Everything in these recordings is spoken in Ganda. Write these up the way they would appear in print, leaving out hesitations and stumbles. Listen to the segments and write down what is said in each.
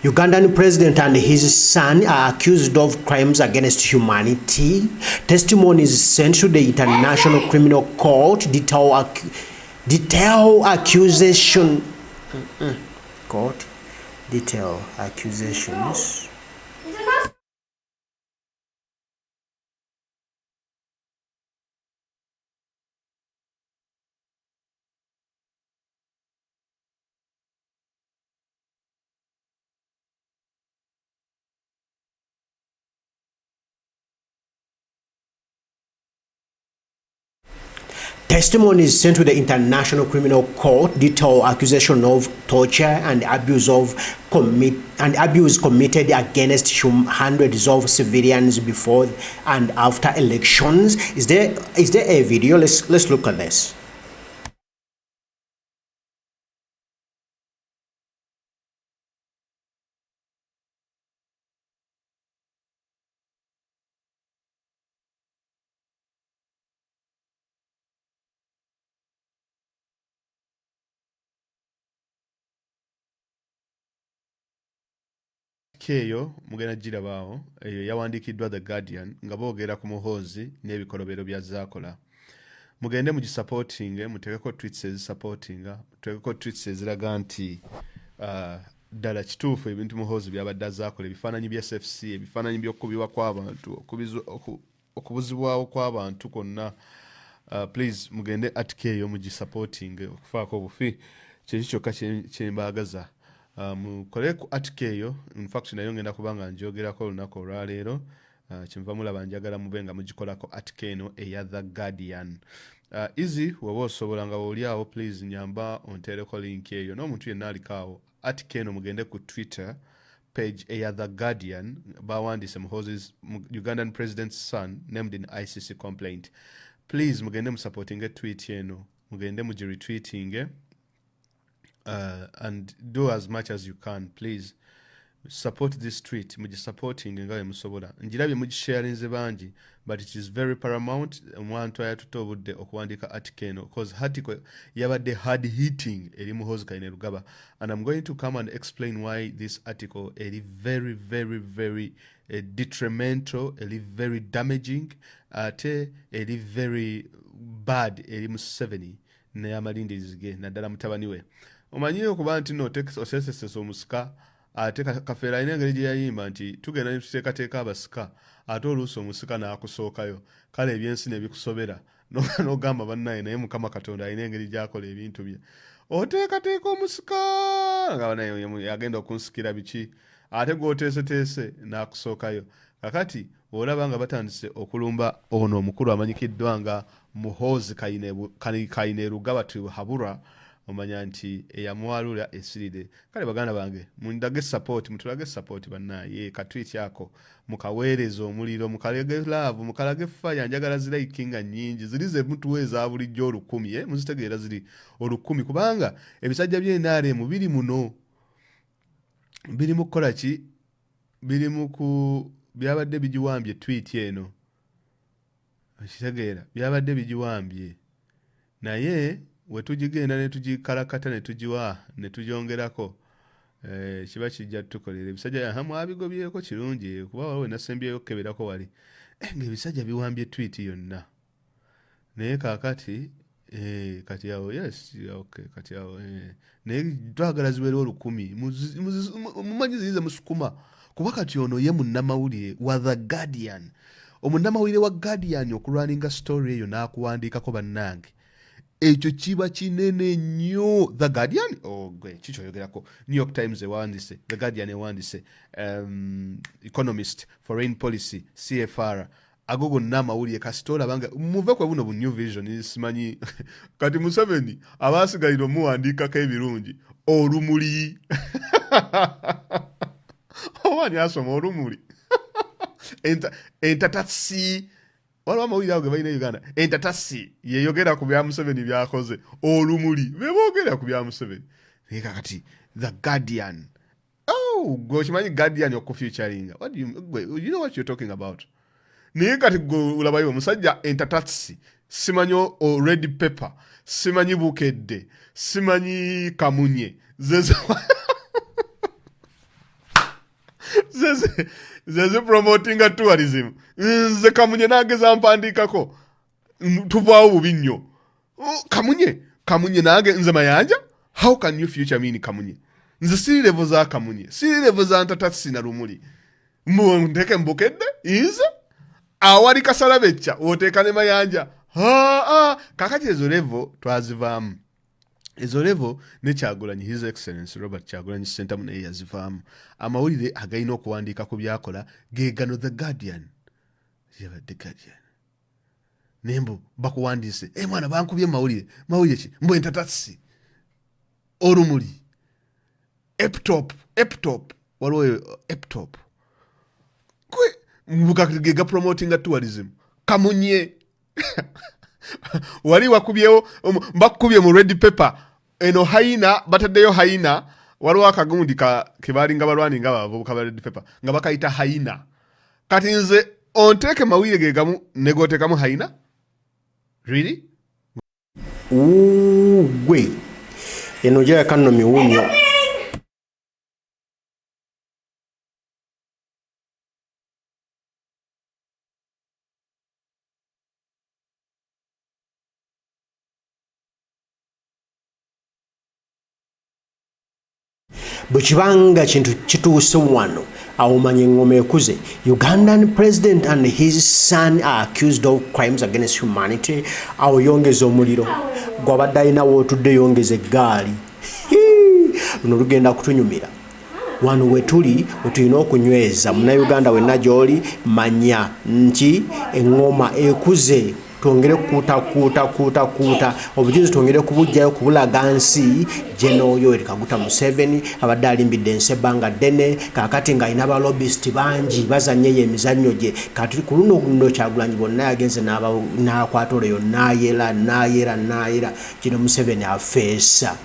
Ugandan president and his son are accused of crimes against humanity. Testimonies sent to the International Criminal Court detail accusation. Court detail accusations. Testimonies sent to the International Criminal Court detail accusation of torture and abuse committed against hundreds of civilians before and after elections. Is there a video? Let's look at this. Keyo mugenda girabaawo eyo yawandiikiddwa The Guardian nga boogera ku Muhoozi n'ebikolobero bya zaakola. Mugende mu gisupporting, muteekeko tweets ezisupportinga, muteekeko tweets eziraga nti ddala kituufu ebintu Muhoozi byabadde azaakola, ebifaananyi bya SFC, ebifaananyi by'okukubibwa kw'abantu, okubuzibwawo kw'abantu kwonna. Please mugende at Keyo mu gisupporting okufaako obufi kyeki kyokka kye mbaagaza. Mukole ku article eyo, in fact nayo ngenda kubanga njogerako olunaku olwaleero, kyenva mulaba njagala mube nga mugikolako article eno eya The Guardian. Easy weba osobola nga oli awo, please nyamba onteereko link eyo n'omuntu yenna alikaawo. Article eno mugende ku Twitter page eya The Guardian, bawandiise Muhoozi's Ugandan president's son named in ICC complaint. Please mugende musupportinge tweet eno, mugende mugiretweetinge. And do as much as you can, please. Support this tweet. Muji supporting nga musobola. Njirabye muji sharinze bangi, but it is very paramount. Mwantu ayatutobudde okuwandika article eno, because article yabadde hard hitting eri Muhoozi Kyebabade. And I'm going to come and explain why this article is very, very, very detrimental, very damaging, ate very bad eri Museveni ne amalindizige naddala mutabani we. Omanyiye okuba nti no osesesesa omusika ate kafeera alina engeri gye yayimba nti tugenda ne tuteekateeka abasika ate oluusi omusika n'akusookayo, kale ebyensi ne bikusobera n'ogamba bannaye naye Mukama Katonda alina engeri gy'akola ebintu bye. Oteekateeka omusika nga bannaye yagenda okunsikira biki, ate gw'oteeseteese n'akusookayo. Kakati olaba nga batandise okulumba ono omukulu amanyikiddwa nga Muhoozi Kyebabade Batya omanya nti eyamwalula esiride. Kale baganda bange mundage support, mutulage support bannaye, katweet yako mukaweereza omuliro, mukalege love, mukalage fire, njagala zirayikinga nnyingi zirize mutuwe eza bulijjo 1000, muzitegeera ziri 1000 kubanga ebisajja by'enaare mu biri muno biri mu kukola ki, biri mu ku byabadde bigiwambye tweet eno, okitegeera byabadde bigiwambye, naye we tugigenda ne tugikalakata ne tugiwa ne tugyongerako kiba kijja tukolera ebisajja hamu abigobyeko kirungi kuba waliwo nasembyeyo keberako wali ng'ebisajja biwambye tweet yonna, naye kaakati kati yawo yes okay kati yawo naye twagala zibeera 1000 mumanyi ziyize musukuma kuba kati ono ye munnamawulire wa The Guardian, omunnamawulire wa Guardian okulwaninga story eyo n'akuwandiikako bannange. Ekyo kiba kinene nnyo. The Guardian gwe kikyoyogerako. New York Times ewandise, The Guardian ewandise, Economist, Foreign Policy, CFR, ago gonna amawulire kasita olabanga muve kwe buno bu New Vision simanyi kati Museveni abasigalire omuwandiikako ebirungi olumuli owani asoma olumuli entatasi waliwo amawulire ago ge balina Uganda, entatasi yeyogera ku bya Museveni byakoze, olumuli beboogera ku bya Museveni. Naye kakati The Guardian, gwe okimanyi Guardian okufuturinga, you know what you're talking about. Naye kati gwe olabayo omusajja entatasi, simanyi red pepper, simanyi bukedde, simanyi kamunye zezo Nze promotinga tourism. Nze Kamunye nageza mpandikako. Tuvaawo bubi nnyo. Kamunye nange nze mayanja. How can you future me ni Kamunye? Nze siri level za Kamunye. Siri level za Ntatasi na Lumuli. Ndeke mbokedde inze awali Kasalabecha woteeka ne mayanja. Kakati ezo level twazivaamu. Ezo level ne Kyagulanyi His Excellency Robert Kyagulanyi Ssentamu naye yazivaamu. Amawulire agayina okuwandiika ku byakola geegano The Guardian. The Guardian. Nembo bakuwandiise. Mwana bankubye mawulire ki? Mbu Ntatasi. Olumuli. Eptop. Waliwo Eptop. Mugagega promoting tourism. Kamunye. Wali wakubyewo bakubye mu red paper. Eno haina bataddeyo haina. Waliwo akagundi kebalinga balwani nga bavubuka ba red paper. Nga bakayita haina. Kati nze onteke mawire gegamu negotekamu haina? Really? Gwe. Eno jaya kano miwunyo. Bwekibanga kintu kituuse wano awumanya engoma ekuze. Ugandan president and his son are accused of crimes against humanity. Awo yongeza omuliro gwabadde alina wootudde yongeza eggaali. Luno lugenda kutunyumira wano wetuli wetulina okunyweza munnayuganda wenna gy'oli manya nti engoma ekuze. Twongere kuuta obujulizi twongere kubujjayo kubulaga nsi General Yoweri Kaguta Museveni abadde alimbidde ensi ebbanga ddene kaakati ng'alina abalobisiti bangi bazannyeyo emizannyo gye kati ku luno guno Kyagulanyi bonna yagenze n'akwata oleyo naayera kino Museveni afeesa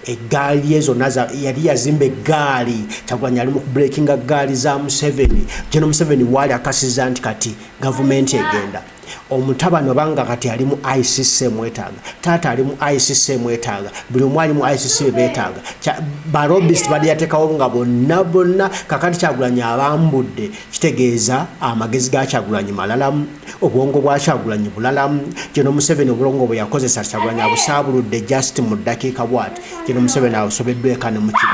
eggaali ezo yali yazimba eggaali Kyagulanyi ali mu kubreakinga ggaali za Museveni. General Museveni waali akasiza nti kati gavumenti egenda omutabani obanga kati ali mu ICC mwetaaga taata ali mu ICC mwetaaga buli omu ali mu ICC beetaaga barobist bali yateekawo nga bonna kakati Kyagulanyi abambudde kitegeeza amagezi ga Kyagulanyi malalamu obwongo bwa Kyagulanyi bulalamu. Kino Museveni obulongo bwe yakozesa Kyagulanyi abusaabuludde just mu ddakiika bw'ati. Kino Museveni abusobeddweka ne mu